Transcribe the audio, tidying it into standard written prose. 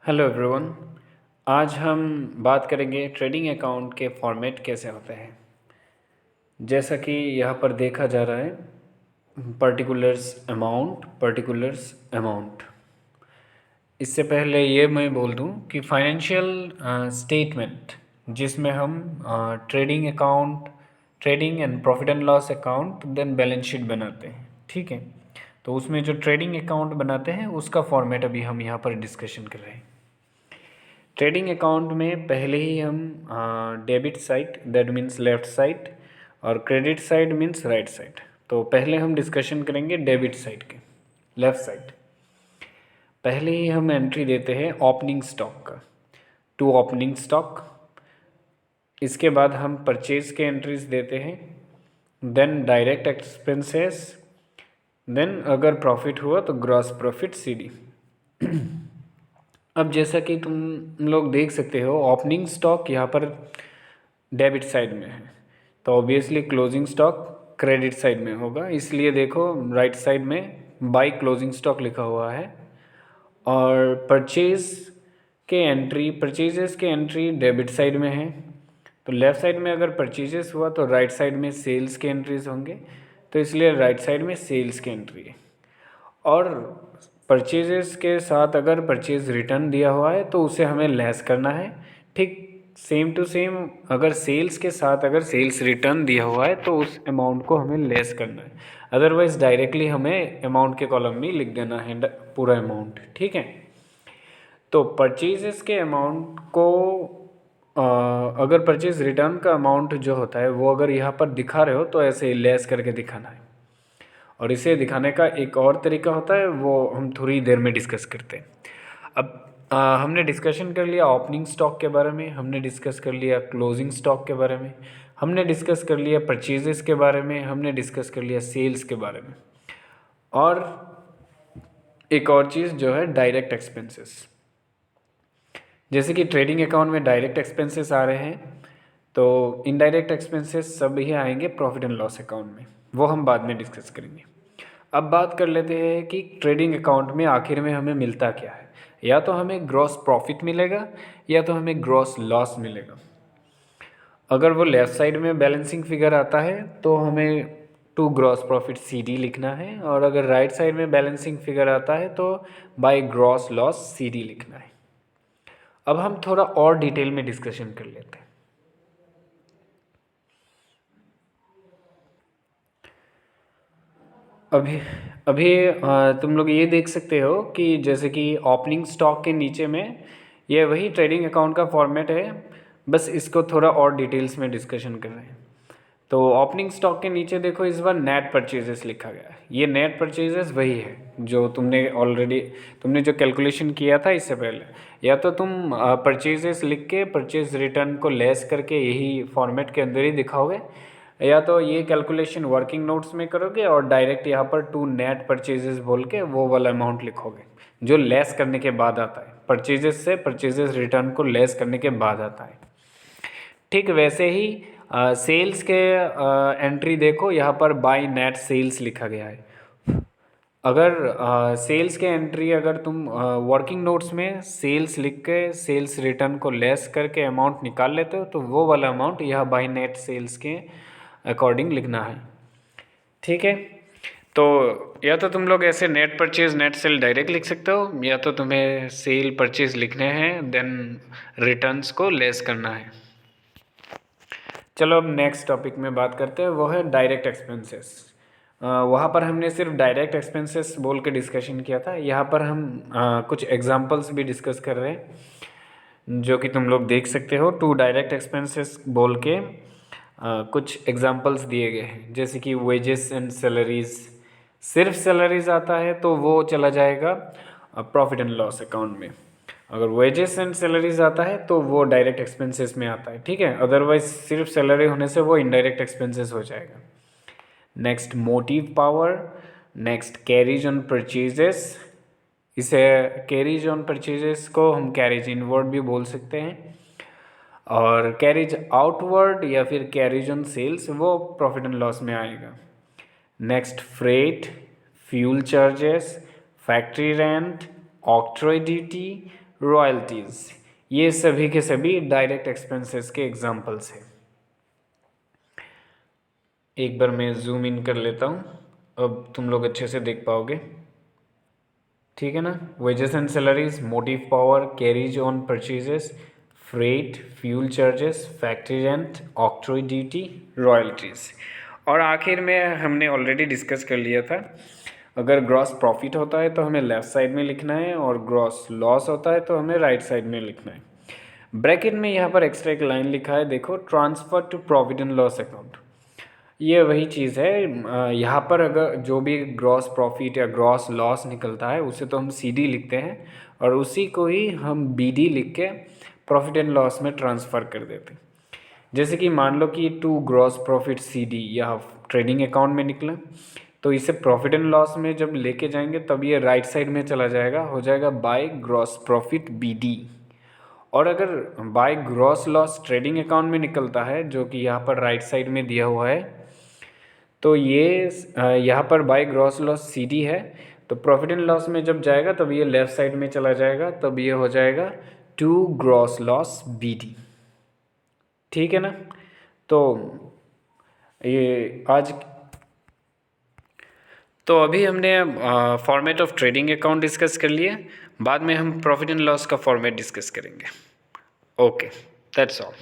Hello everyone. आज हम बात करेंगे ट्रेडिंग अकाउंट के फॉर्मेट कैसे होते हैं। जैसा कि यहाँ पर देखा जा रहा है, पर्टिकुलर्स अमाउंट। इससे पहले ये मैं बोल दूँ कि फाइनेंशियल स्टेटमेंट जिसमें हम trading account, trading and profit and loss account, then balance sheet बनाते हैं। ठीक है, तो उसमें जो ट्रेडिंग अकाउंट बनाते हैं उसका फॉर्मेट अभी हम यहाँ पर डिस्कशन कर रहे हैं। ट्रेडिंग अकाउंट में पहले ही हम debit side, that means left side, और credit side means right side. तो पहले हम डिस्कशन करेंगे डेबिट साइड के, लेफ्ट साइड। पहले ही हम एंट्री देते हैं ओपनिंग स्टॉक का, टू ओपनिंग स्टॉक। इसके बाद हम परचेज के एंट्रीज देते हैं, देन डायरेक्ट एक्सपेंसेस, देन अगर प्रॉफिट हुआ तो ग्रॉस प्रॉफिट सीडी। अब जैसा कि तुम लोग देख सकते हो, ओपनिंग स्टॉक यहाँ पर डेबिट साइड में है, तो obviously closing stock credit side में होगा। इसलिए देखो राइट साइड में बाई क्लोजिंग स्टॉक लिखा हुआ है। और परचेजेस के एंट्री डेबिट साइड में है, तो लेफ़्ट साइड में अगर परचेजेस हुआ तो राइट साइड में सेल्स के एंट्रीज होंगे, तो इसलिए राइट साइड में सेल्स की एंट्री है। और परचेजेस के साथ अगर परचेज रिटर्न दिया हुआ है तो उसे हमें लेस करना है। ठीक सेम टू सेम अगर सेल्स के साथ अगर सेल्स रिटर्न दिया हुआ है तो उस अमाउंट को हमें लेस करना है, अदरवाइज डायरेक्टली हमें अमाउंट के कॉलम में लिख देना है पूरा अमाउंट। ठीक है, तो परचेजेस के अमाउंट को अगर परचेज रिटर्न का अमाउंट जो होता है वो अगर यहाँ पर दिखा रहे हो तो ऐसे लेस करके दिखाना है। और इसे दिखाने का एक और तरीका होता है, वो हम थोड़ी देर में डिस्कस करते हैं। अब हमने डिस्कशन कर लिया ओपनिंग स्टॉक के बारे में, हमने डिस्कस कर लिया क्लोजिंग स्टॉक के बारे में, हमने डिस्कस कर लिया परचेजेस के बारे में, हमने डिस्कस कर लिया सेल्स के बारे में। और एक और चीज़ जो है डायरेक्ट एक्सपेंसेस। जैसे कि ट्रेडिंग अकाउंट में डायरेक्ट एक्सपेंसेस आ रहे हैं, तो इनडायरेक्ट एक्सपेंसेस सब ही आएंगे प्रॉफिट एंड लॉस अकाउंट में, वो हम बाद में डिस्कस करेंगे। अब बात कर लेते हैं कि ट्रेडिंग अकाउंट में आखिर में हमें मिलता क्या है। या तो हमें ग्रॉस प्रॉफिट मिलेगा या तो हमें ग्रॉस लॉस मिलेगा। अगर वो लेफ़्ट साइड में बैलेंसिंग फिगर आता है तो हमें टू ग्रॉस प्रॉफिट सीडी लिखना है, और अगर राइट साइड में बैलेंसिंग फिगर आता है तो बाय ग्रॉस लॉस सीडी लिखना है। अब हम थोड़ा और डिटेल में डिस्कशन कर लेते हैं। अभी अभी तुम लोग ये देख सकते हो कि जैसे कि ओपनिंग स्टॉक के नीचे में ये वही ट्रेडिंग अकाउंट का फॉर्मेट है, बस इसको थोड़ा और डिटेल्स में डिस्कशन कर रहे हैं। तो ओपनिंग स्टॉक के नीचे देखो इस बार नेट परचेजेस लिखा गया है। ये नेट परचेजेस वही है जो तुमने जो कैलकुलेशन किया था इससे पहले। या तो तुम परचेजेस लिख के परचेज रिटर्न को लेस करके यही फॉर्मेट के अंदर ही दिखाओगे, या तो ये कैलकुलेशन वर्किंग नोट्स में करोगे और डायरेक्ट यहाँ पर टू नेट परचेजेस बोल के वो वाला अमाउंट लिखोगे जो लेस करने के बाद आता है, परचेजेस से परचेजेस रिटर्न को लेस करने के बाद आता है। ठीक वैसे ही सेल्स के एंट्री देखो, यहाँ पर बाय नेट सेल्स लिखा गया है। अगर सेल्स के एंट्री अगर तुम वर्किंग नोट्स में सेल्स लिख के सेल्स रिटर्न को लेस करके अमाउंट निकाल लेते हो तो वो वाला अमाउंट यह बाय नेट सेल्स के अकॉर्डिंग लिखना है। ठीक है, तो या तो तुम लोग ऐसे net purchase net cell direct लिख सकते हो, या तो तुम्हें सेल परचेज लिखने हैं देन रिटर्न्स को लेस करना है। चलो अब नेक्स्ट टॉपिक में बात करते हैं, वो है डायरेक्ट एक्सपेंसेस। वहाँ पर हमने सिर्फ डायरेक्ट एक्सपेंसेस बोल के डिस्कशन किया था, यहाँ पर हम कुछ एग्जांपल्स भी डिस्कस कर रहे हैं जो कि तुम लोग देख सकते हो। टू डायरेक्ट एक्सपेंसेस बोल के कुछ एग्जांपल्स दिए गए हैं, जैसे कि वेजेस एंड सैलरीज। सिर्फ सैलरीज आता है तो वो चला जाएगा प्रॉफिट एंड लॉस अकाउंट में। अगर वेजेस एंड सैलरीज आता है तो वो डायरेक्ट एक्सपेंसेस में आता है। ठीक है, अदरवाइज सिर्फ सैलरी होने से वो इनडायरेक्ट एक्सपेंसेस हो जाएगा। Next motive power, next carries on purchases. इसे कैरीज ऑन परचेजेस को हम कैरीज इनवर्ड भी बोल सकते हैं, और कैरीज आउटवर्ड या फिर कैरीज ऑन सेल्स वो प्रॉफिट एंड लॉस में आएगा। Next freight, fuel charges, factory rent, octroi duty, royalties, ये सभी के सभी डायरेक्ट एक्सपेंसेस के एग्जाम्पल्स हैं। एक बार मैं जूम इन कर लेता हूँ, अब तुम लोग अच्छे से देख पाओगे, ठीक है ना। Wages and salaries, motive power, carriage on purchases, freight, fuel charges, factory rent, octroi duty, royalties. और आखिर में हमने ऑलरेडी डिस्कस कर लिया था, अगर ग्रॉस प्रॉफिट होता है तो हमें लेफ़्ट साइड में लिखना है, और ग्रॉस लॉस होता है तो हमें राइट साइड में लिखना है। ब्रैकेट में यहाँ पर एक्स्ट्रा एक लाइन लिखा है, देखो, transfer to provident loss account. ये वही चीज़ है, यहाँ पर अगर जो भी ग्रॉस प्रॉफिट या ग्रॉस लॉस निकलता है उसे तो हम सीडी लिखते हैं, और उसी को ही हम बीडी लिख के प्रॉफिट एंड लॉस में ट्रांसफ़र कर देते हैं। जैसे कि मान लो कि टू ग्रॉस प्रॉफिट सीडी यह ट्रेडिंग अकाउंट में निकला, तो इसे प्रॉफिट एंड लॉस में जब लेके जाएंगे तब ये राइट साइड में चला जाएगा, हो जाएगा बाय ग्रॉस प्रॉफिट बीडी। और अगर by gross loss trading account में निकलता है, जो कि यहाँ पर राइट साइड में दिया हुआ है, तो ये यहाँ पर बाय ग्रॉस लॉस सीडी है, तो प्रॉफिट एंड लॉस में जब जाएगा तब ये लेफ़्ट साइड में चला जाएगा, तब ये हो जाएगा टू ग्रॉस लॉस बीडी, ठीक है ना। तो ये आज, तो अभी हमने format of trading account discuss कर लिए, बाद में हम प्रॉफिट एंड लॉस का फॉर्मेट डिस्कस करेंगे। Okay, that's all.